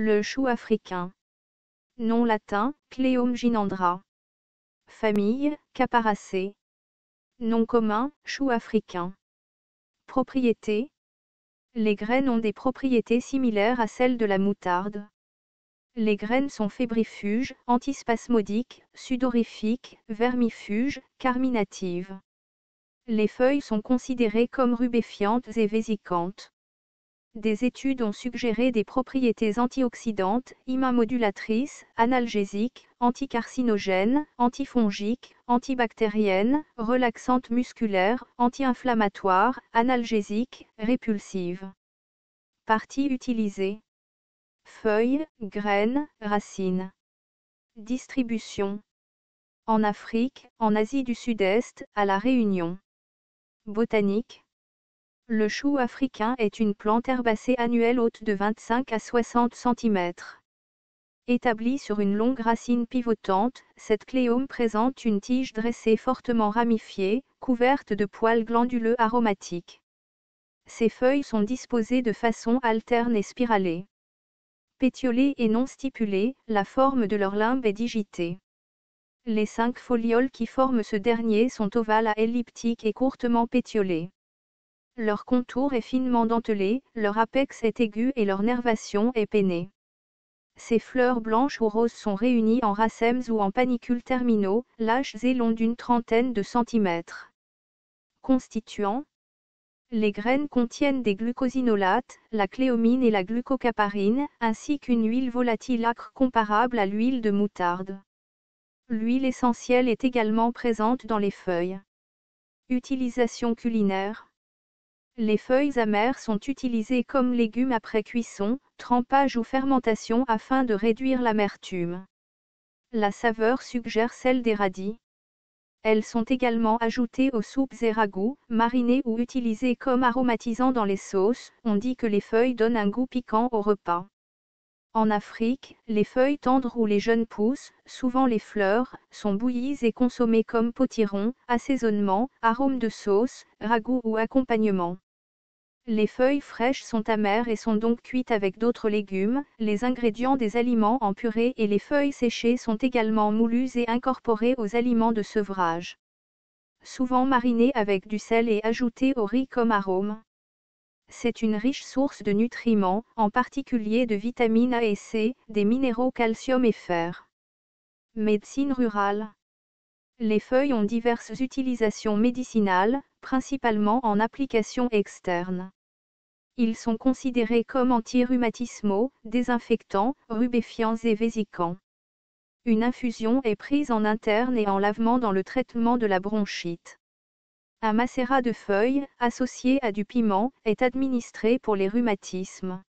Le chou africain. Nom latin, Cleum gynandra. Famille, Caparacées. Nom commun, chou africain. Propriétés. Les graines ont des propriétés similaires à celles de la moutarde. Les graines sont fébrifuges, antispasmodiques, sudorifiques, vermifuges, carminatives. Les feuilles sont considérées comme rubéfiantes et vésicantes. Des études ont suggéré des propriétés antioxydantes, immunomodulatrices, analgésiques, anticarcinogènes, antifongiques, antibactériennes, relaxantes musculaires, anti-inflammatoires, analgésiques, répulsives. Parties utilisées. Feuilles, graines, racines. Distribution. En Afrique, en Asie du Sud-Est, à La Réunion. Botanique. Le chou africain est une plante herbacée annuelle haute de 25 à 60 cm. Établie sur une longue racine pivotante, cette cléome présente une tige dressée fortement ramifiée, couverte de poils glanduleux aromatiques. Ses feuilles sont disposées de façon alterne et spiralée. Pétiolées et non stipulées, la forme de leur limbe est digitée. Les 5 folioles qui forment ce dernier sont ovales à elliptiques et courtement pétiolées. Leur contour est finement dentelé, leur apex est aigu et leur nervation est peinée. Ces fleurs blanches ou roses sont réunies en racèmes ou en panicules terminaux, lâches et longs d'une trentaine de centimètres. Constituants. Les graines contiennent des glucosinolates, la cléomine et la glucocaparine, ainsi qu'une huile volatile âcre comparable à l'huile de moutarde. L'huile essentielle est également présente dans les feuilles. Utilisation culinaire. Les feuilles amères sont utilisées comme légumes après cuisson, trempage ou fermentation afin de réduire l'amertume. La saveur suggère celle des radis. Elles sont également ajoutées aux soupes et ragoûts, marinées ou utilisées comme aromatisants dans les sauces. On dit que les feuilles donnent un goût piquant au repas. En Afrique, les feuilles tendres ou les jeunes pousses, souvent les fleurs, sont bouillies et consommées comme potiron, assaisonnement, arôme de sauce, ragoût ou accompagnement. Les feuilles fraîches sont amères et sont donc cuites avec d'autres légumes, les ingrédients des aliments en purée et les feuilles séchées sont également moulues et incorporées aux aliments de sevrage. Souvent marinées avec du sel et ajoutées au riz comme arôme. C'est une riche source de nutriments, en particulier de vitamines A et C, des minéraux calcium et fer. Médecine rurale. Les feuilles ont diverses utilisations médicinales, principalement en application externe. Ils sont considérés comme anti-rhumatismaux, désinfectants, rubéfiants et vésicants. Une infusion est prise en interne et en lavement dans le traitement de la bronchite. Un macérat de feuilles, associé à du piment, est administré pour les rhumatismes.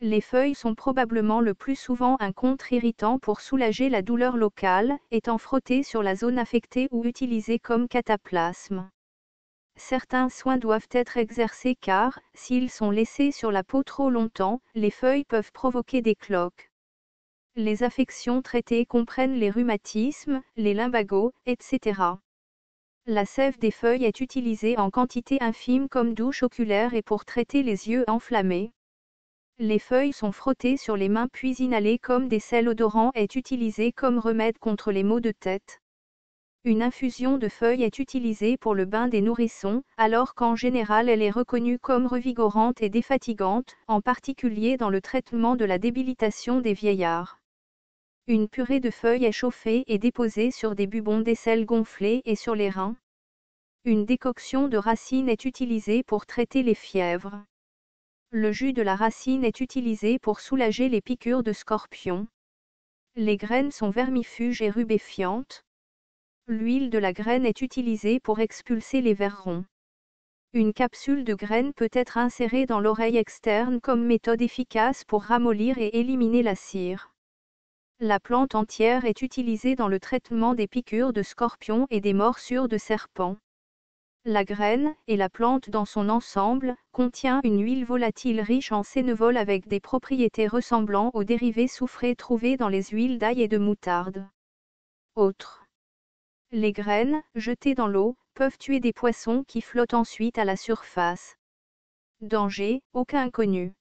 Les feuilles sont probablement le plus souvent un contre-irritant pour soulager la douleur locale, étant frottées sur la zone affectée ou utilisées comme cataplasme. Certains soins doivent être exercés car, s'ils sont laissés sur la peau trop longtemps, les feuilles peuvent provoquer des cloques. Les affections traitées comprennent les rhumatismes, les lumbagos, etc. La sève des feuilles est utilisée en quantité infime comme douche oculaire et pour traiter les yeux enflammés. Les feuilles sont frottées sur les mains puis inhalées comme des sels odorants est utilisé comme remède contre les maux de tête. Une infusion de feuilles est utilisée pour le bain des nourrissons, alors qu'en général elle est reconnue comme revigorante et défatigante, en particulier dans le traitement de la débilitation des vieillards. Une purée de feuilles est chauffée et déposée sur des bubons d'aisselle gonflés et sur les reins. Une décoction de racine est utilisée pour traiter les fièvres. Le jus de la racine est utilisé pour soulager les piqûres de scorpions. Les graines sont vermifuges et rubéfiantes. L'huile de la graine est utilisée pour expulser les vers ronds. Une capsule de graine peut être insérée dans l'oreille externe comme méthode efficace pour ramollir et éliminer la cire. La plante entière est utilisée dans le traitement des piqûres de scorpions et des morsures de serpents. La graine, et la plante dans son ensemble, contient une huile volatile riche en sénévol avec des propriétés ressemblant aux dérivés soufrés trouvés dans les huiles d'ail et de moutarde. Autres. Les graines, jetées dans l'eau, peuvent tuer des poissons qui flottent ensuite à la surface. Danger, aucun connu.